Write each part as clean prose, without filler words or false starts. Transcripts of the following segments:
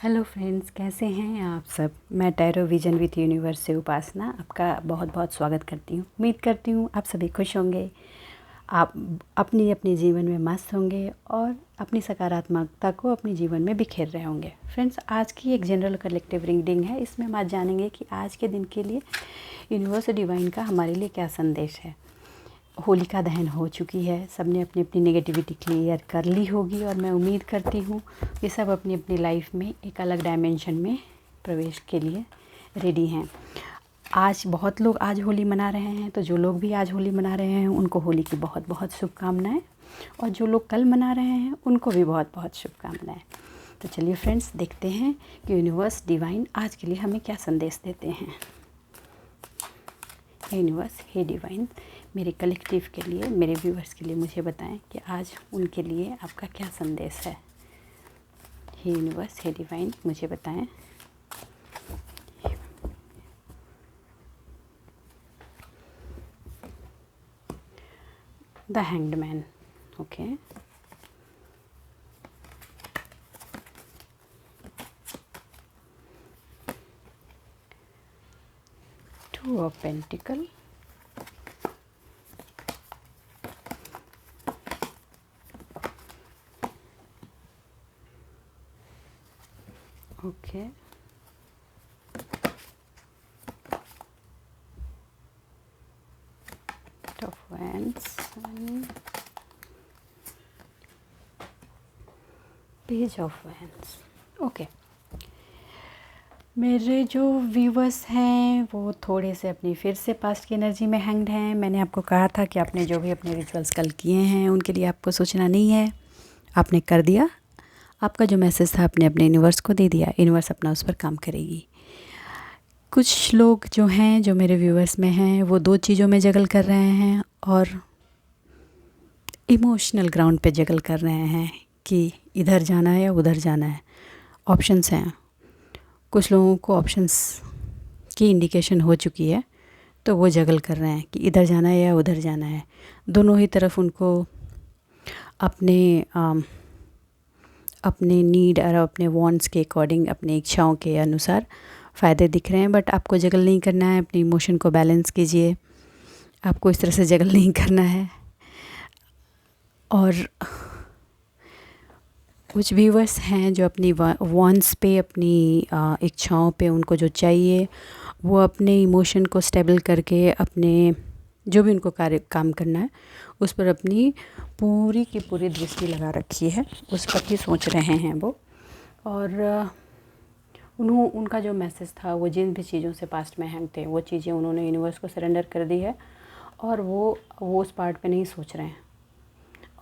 Hello friends, कैसे हैं आप सब। मैं टैरो विजन विथ यूनिवर्स से उपासना आपका बहुत बहुत स्वागत करती हूँ। उम्मीद करती हूँ आप सभी खुश होंगे, आप अपनी अपनी जीवन में मस्त होंगे और अपनी सकारात्मकता को अपने जीवन में बिखेर रहे होंगे। फ्रेंड्स, आज की एक जनरल कलेक्टिव रीडिंग है। इसमें हम आज जानेंगे कि आज के दिन के लिए यूनिवर्स डिवाइन का हमारे लिए क्या संदेश है। होलिका दहन हो चुकी है, सबने अपनी अपनी नेगेटिविटी क्लियर कर ली होगी और मैं उम्मीद करती हूँ कि सब अपनी अपनी लाइफ में एक अलग डायमेंशन में प्रवेश के लिए रेडी हैं। आज बहुत लोग आज होली मना रहे हैं, तो जो लोग भी आज होली मना रहे हैं उनको होली की बहुत बहुत शुभकामनाएं, और जो लोग कल मना रहे हैं उनको भी बहुत बहुत शुभकामनाएं। तो चलिए फ्रेंड्स, देखते हैं कि यूनिवर्स डिवाइन आज के लिए हमें क्या संदेश देते हैं। यूनिवर्स, हे डिवाइन, मेरे कलेक्टिव के लिए, मेरे व्यूअर्स के लिए मुझे बताएं कि आज उनके लिए आपका क्या संदेश है। हे यूनिवर्स, हे डिवाइन, मुझे बताएं। The hanged man. Okay, two of pentacle, okay, of wands, page of wands. Okay, मेरे जो व्यूवर्स हैं वो थोड़े से अपनी फिर से पास्ट की एनर्जी में हैंग्ड हैं। मैंने आपको कहा था कि आपने जो भी अपने रिचुअल्स कल किए हैं उनके लिए आपको सोचना नहीं है, आपने कर दिया। आपका जो मैसेज था आपने अपने यूनिवर्स को दे दिया, यूनिवर्स अपना उस पर काम करेगी। कुछ लोग जो हैं, जो मेरे व्यूवर्स में हैं, वो दो चीज़ों में जगल कर रहे हैं और इमोशनल ग्राउंड पे जगल कर रहे हैं कि इधर जाना है या उधर जाना है। ऑप्शंस हैं, कुछ लोगों को ऑप्शंस की इंडिकेशन हो चुकी है, तो वो जगल कर रहे हैं कि इधर जाना है या उधर जाना है। दोनों ही तरफ उनको अपने नीड और अपने वांट्स के अकॉर्डिंग, अपनी इच्छाओं के अनुसार फ़ायदे दिख रहे हैं। बट आपको जगल नहीं करना है, अपनी इमोशन को बैलेंस कीजिए। आपको इस तरह से जगल नहीं करना है। और कुछ व्यूवर्स हैं जो अपनी वांट्स पे, अपनी इच्छाओं पे, उनको जो चाहिए वो अपने इमोशन को स्टेबल करके, अपने जो भी उनको काम करना है उस पर अपनी पूरी की पूरी दृष्टि लगा रखी है, उस पर ही सोच रहे हैं वो। और उनका जो मैसेज था, वो जिन भी चीज़ों से पास्ट में हैंग थे, वो चीज़ें उन्होंने यूनिवर्स को सरेंडर कर दी है और वो उस पार्ट पे नहीं सोच रहे हैं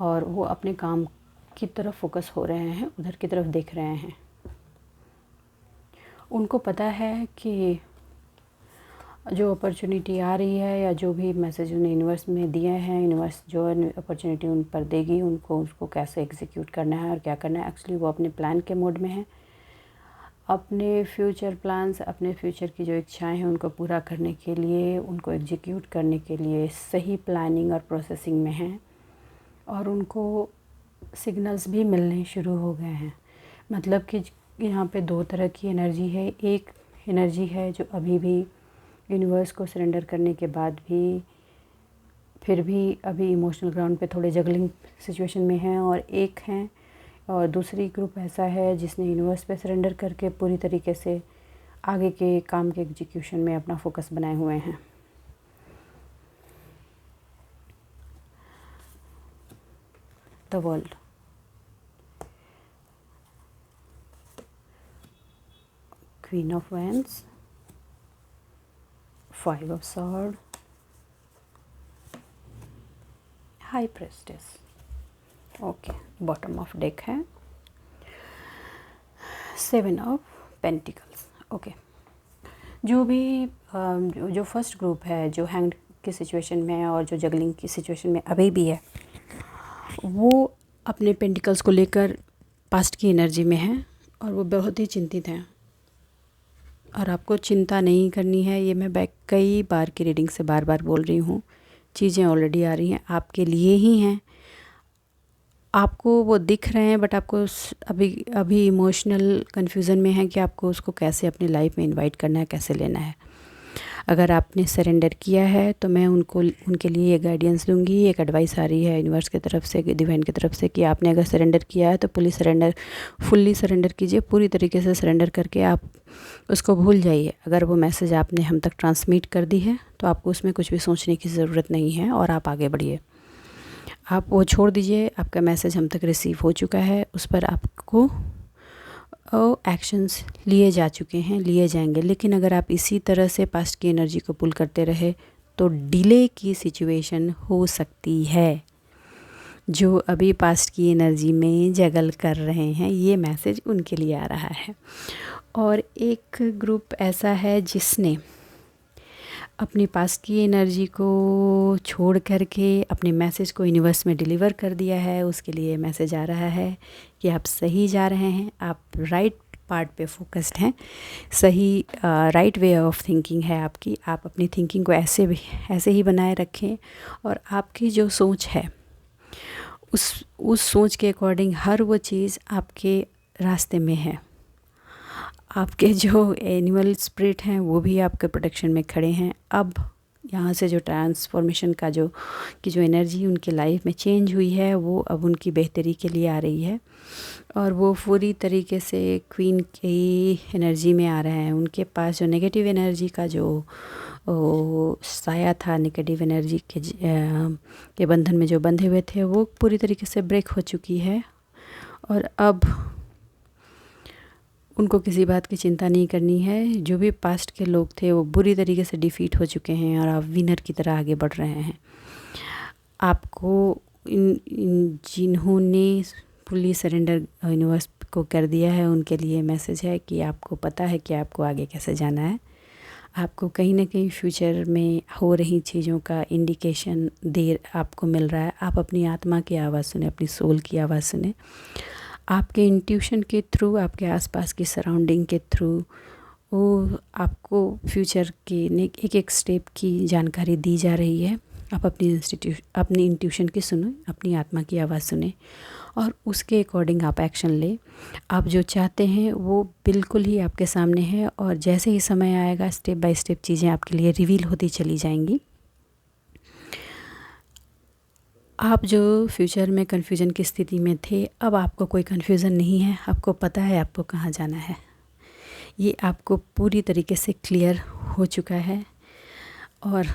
और वो अपने काम की तरफ फोकस हो रहे हैं, उधर की तरफ देख रहे हैं। उनको पता है कि जो अपॉर्चुनिटी आ रही है या जो भी मैसेज उन्हें यूनिवर्स में दिए हैं, यूनिवर्स जो अपॉर्चुनिटी उन पर देगी, उनको उसको कैसे एग्जीक्यूट करना है और क्या करना है। एक्चुअली वो अपने प्लान के मोड में है, अपने फ्यूचर प्लान्स, अपने फ्यूचर की जो इच्छाएं हैं उनको पूरा करने के लिए, उनको एग्जीक्यूट करने के लिए सही प्लानिंग और प्रोसेसिंग में हैं। और उनको सिग्नल्स भी मिलने शुरू हो गए हैं। मतलब कि यहाँ पे दो तरह की एनर्जी है। एक एनर्जी है जो अभी भी यूनिवर्स को सरेंडर करने के बाद भी फिर भी अभी इमोशनल ग्राउंड पे थोड़े जगलिंग सिचुएशन में हैं, और एक हैं, और दूसरी ग्रुप ऐसा है जिसने यूनिवर्स पे सरेंडर करके पूरी तरीके से आगे के काम के एग्जीक्यूशन में अपना फोकस बनाए हुए हैं। The world, queen of wands, five of sword, high प्रेस्टेस। Okay, bottom of deck है सेवन ऑफ पेंटिकल्स। ओके, जो भी जो फर्स्ट ग्रुप है जो हैंग की सिचुएशन में है और जो जगलिंग की सिचुएशन में अभी भी है, वो अपने पेंटिकल्स को लेकर पास्ट की एनर्जी में है और वो बहुत ही चिंतित हैं। और आपको चिंता नहीं करनी है, ये मैं कई बार की रीडिंग से बार बार बोल रही हूँ। चीज़ें ऑलरेडी आ रही हैं, आपके लिए ही हैं। आपको वो दिख रहे हैं, बट आपको अभी अभी इमोशनल कन्फ्यूज़न में है कि आपको उसको कैसे अपनी लाइफ में इनवाइट करना है, कैसे लेना है। अगर आपने सरेंडर किया है तो मैं उनके लिए ये गाइडेंस दूंगी, एक एडवाइस आ रही है यूनिवर्स की तरफ से, डिवाइन की तरफ से, कि आपने अगर सरेंडर किया है तो फुल्ली सरेंडर कीजिए, पूरी तरीके से सरेंडर करके आप उसको भूल जाइए। अगर वो मैसेज आपने हम तक ट्रांसमिट कर दी है तो आपको उसमें कुछ भी सोचने की ज़रूरत नहीं है और आप आगे बढ़िए। आप वो छोड़ दीजिए, आपका मैसेज हम तक रिसीव हो चुका है, उस पर आपको एक्शंस लिए जा चुके हैं, लिए जाएंगे। लेकिन अगर आप इसी तरह से पास्ट की एनर्जी को पुल करते रहे तो डिले की सिचुएशन हो सकती है। जो अभी पास्ट की एनर्जी में जगल कर रहे हैं, ये मैसेज उनके लिए आ रहा है। और एक ग्रुप ऐसा है जिसने अपनी पास्ट की एनर्जी को छोड़ करके अपने मैसेज को यूनिवर्स में डिलीवर कर दिया है। उसके लिए मैसेज आ रहा है कि आप सही जा रहे हैं, आप राइट पार्ट पे फोकस्ड हैं, सही राइट वे ऑफ थिंकिंग है आपकी। आप अपनी थिंकिंग को ऐसे ही बनाए रखें और आपकी जो सोच है उस सोच के अकॉर्डिंग हर वो चीज़ आपके रास्ते में है। आपके जो एनिमल स्पिरिट हैं वो भी आपके प्रोटेक्शन में खड़े हैं। अब यहाँ से जो ट्रांसफॉर्मेशन का जो एनर्जी उनकी लाइफ में चेंज हुई है वो अब उनकी बेहतरी के लिए आ रही है और वो पूरी तरीके से क्वीन की एनर्जी में आ रहे हैं। उनके पास जो नेगेटिव एनर्जी का जो साया था, नेगेटिव एनर्जी के बंधन में जो बंधे हुए थे, वो पूरी तरीके से ब्रेक हो चुकी है और अब उनको किसी बात की चिंता नहीं करनी है। जो भी पास्ट के लोग थे वो बुरी तरीके से डिफीट हो चुके हैं और आप विनर की तरह आगे बढ़ रहे हैं। आपको इन जिन्होंने फुली सरेंडर यूनिवर्स को कर दिया है उनके लिए मैसेज है कि आपको पता है कि आपको आगे कैसे जाना है। आपको कहीं ना कहीं फ्यूचर में हो रही चीज़ों का इंडिकेशन देर आपको मिल रहा है। आप अपनी आत्मा की आवाज़ सुने, अपनी सोल की आवाज़ सुने। आपके इंट्यूशन के थ्रू, आपके आसपास की सराउंडिंग के थ्रू वो आपको फ्यूचर के एक एक स्टेप की जानकारी दी जा रही है। आप अपनी इंट्यूशन की सुनो, अपनी आत्मा की आवाज़ सुने और उसके अकॉर्डिंग आप एक्शन ले। आप जो चाहते हैं वो बिल्कुल ही आपके सामने है और जैसे ही समय आएगा स्टेप बाय स्टेप चीज़ें आपके लिए रिवील होती चली जाएंगी। आप जो फ्यूचर में कन्फ्यूजन की स्थिति में थे, अब आपको कोई कन्फ्यूज़न नहीं है। आपको पता है आपको कहाँ जाना है। ये आपको पूरी तरीके से क्लियर हो चुका है और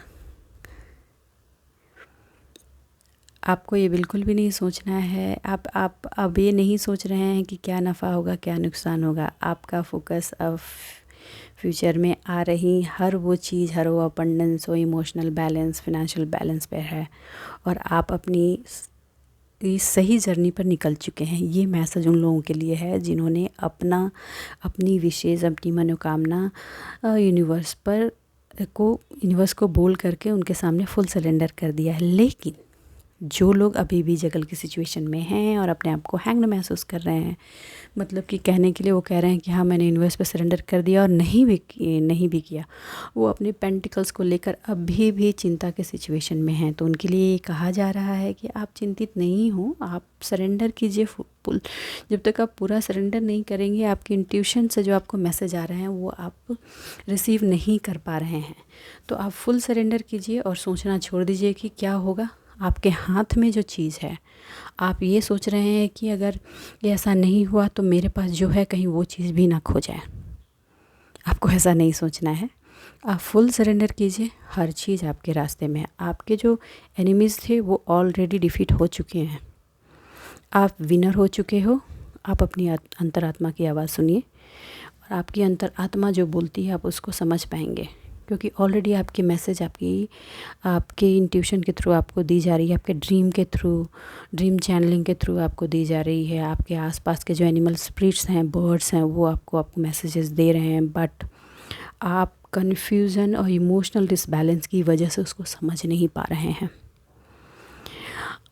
आपको ये बिल्कुल भी नहीं सोचना है। आप अब ये नहीं सोच रहे हैं कि क्या नफ़ा होगा, क्या नुकसान होगा। आपका फोकस अब फ्यूचर में आ रही हर वो चीज़, हर वो अबंडेंस, वो इमोशनल बैलेंस, फाइनेंशियल बैलेंस पे है और आप अपनी इस सही जर्नी पर निकल चुके हैं। ये मैसेज उन लोगों के लिए है जिन्होंने अपनी विशेष, अपनी मनोकामना यूनिवर्स को बोल करके उनके सामने फुल सरेंडर कर दिया है। लेकिन जो लोग अभी भी जगल की सिचुएशन में हैं और अपने आप को हैंग्ड महसूस कर रहे हैं, मतलब कि कहने के लिए वो कह रहे हैं कि हाँ मैंने यूनिवर्स पे सरेंडर कर दिया और नहीं भी किया, वो अपने पेंटिकल्स को लेकर अभी भी चिंता के सिचुएशन में हैं, तो उनके लिए ये कहा जा रहा है कि आप चिंतित नहीं हो, आप सरेंडर कीजिए फुल। जब तक आप पूरा सरेंडर नहीं करेंगे, आपकी इंट्यूशन से जो आपको मैसेज आ रहे हैं वो आप रिसीव नहीं कर पा रहे हैं। तो आप फुल सरेंडर कीजिए और सोचना छोड़ दीजिए कि क्या होगा। आपके हाथ में जो चीज़ है, आप ये सोच रहे हैं कि अगर ये ऐसा नहीं हुआ तो मेरे पास जो है कहीं वो चीज़ भी ना खो जाए। आपको ऐसा नहीं सोचना है। आप फुल सरेंडर कीजिए, हर चीज़ आपके रास्ते में है। आपके जो एनिमीज़ थे वो ऑलरेडी डिफीट हो चुके हैं, आप विनर हो चुके हो। आप अपनी अंतरात्मा की आवाज़ सुनिए और आपकी अंतरात्मा जो बोलती है आप उसको समझ पाएंगे, क्योंकि ऑलरेडी आपके मैसेज आपके इंट्यूशन के थ्रू आपको दी जा रही है, आपके ड्रीम के थ्रू, ड्रीम चैनलिंग के थ्रू आपको दी जा रही है। आपके आसपास के जो एनिमल स्पिरिट्स हैं, बर्ड्स हैं, वो आपको मैसेजेस दे रहे हैं, बट आप कन्फ्यूज़न और इमोशनल डिसबैलेंस की वजह से उसको समझ नहीं पा रहे हैं।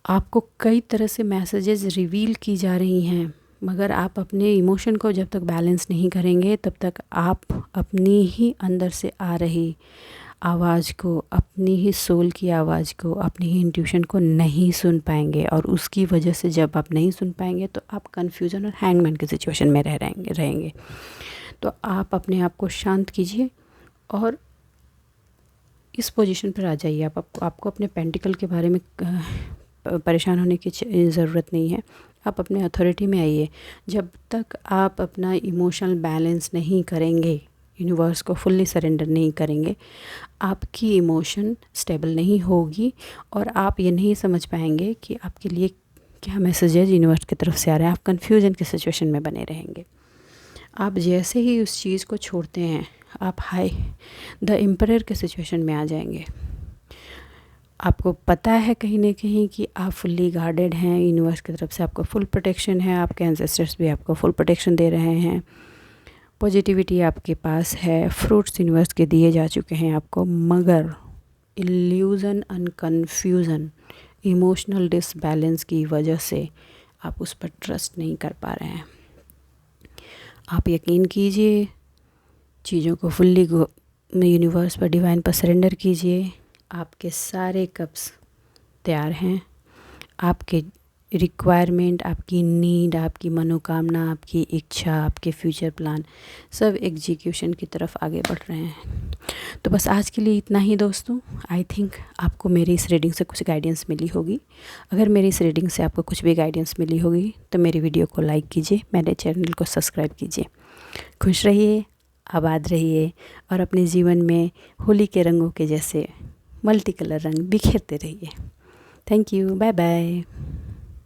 आपको कई तरह से मैसेजेस रिवील की जा रही हैं, मगर आप अपने इमोशन को जब तक बैलेंस नहीं करेंगे तब तक आप अपनी ही अंदर से आ रही आवाज़ को, अपनी ही सोल की आवाज़ को, अपनी ही इंट्यूशन को नहीं सुन पाएंगे, और उसकी वजह से जब आप नहीं सुन पाएंगे तो आप कन्फ्यूज़न और हैंगमैन की सिचुएशन में रहेंगे। तो आप अपने आप को शांत कीजिए और इस पोजीशन पर आ जाइए। आपको अपने पेंटिकल के बारे में परेशान होने की ज़रूरत नहीं है। आप अपने अथॉरिटी में आइए। जब तक आप अपना इमोशनल बैलेंस नहीं करेंगे, यूनिवर्स को फुल्ली सरेंडर नहीं करेंगे, आपकी इमोशन स्टेबल नहीं होगी और आप ये नहीं समझ पाएंगे कि आपके लिए क्या मैसेजेज यूनिवर्स की तरफ से आ रहे हैं। आप कन्फ्यूजन की सिचुएशन में बने रहेंगे। आप जैसे ही उस चीज़ को छोड़ते हैं, आप द एम्परर के सिचुएशन में आ जाएंगे। आपको पता है कहीं ना कहीं कि आप फुल्ली गार्डेड हैं, यूनिवर्स की तरफ से आपको फुल प्रोटेक्शन है, आपके एंसेस्टर्स भी आपको फुल प्रोटेक्शन दे रहे हैं, पॉजिटिविटी आपके पास है, फ्रूट्स यूनिवर्स के दिए जा चुके हैं आपको, मगर illusion and confusion, emotional disbalance की वजह से आप उस पर ट्रस्ट नहीं कर पा रहे हैं। आप यकीन कीजिए, चीज़ों को फुल्ली यूनिवर्स पर, डिवाइन पर सरेंडर कीजिए। आपके सारे कप्स तैयार हैं। आपके रिक्वायरमेंट, आपकी नीड, आपकी मनोकामना, आपकी इच्छा, आपके फ्यूचर प्लान सब एग्जीक्यूशन की तरफ आगे बढ़ रहे हैं। तो बस आज के लिए इतना ही दोस्तों। आई थिंक आपको मेरी इस रीडिंग से कुछ गाइडेंस मिली होगी। अगर मेरी इस रीडिंग से आपको कुछ भी गाइडेंस मिली होगी तो मेरी वीडियो को लाइक कीजिए, मेरे चैनल को सब्सक्राइब कीजिए। खुश रहिए, आबाद रहिए और अपने जीवन में होली के रंगों के जैसे मल्टी कलर रंग बिखेरते रहिए। Thank you, bye bye.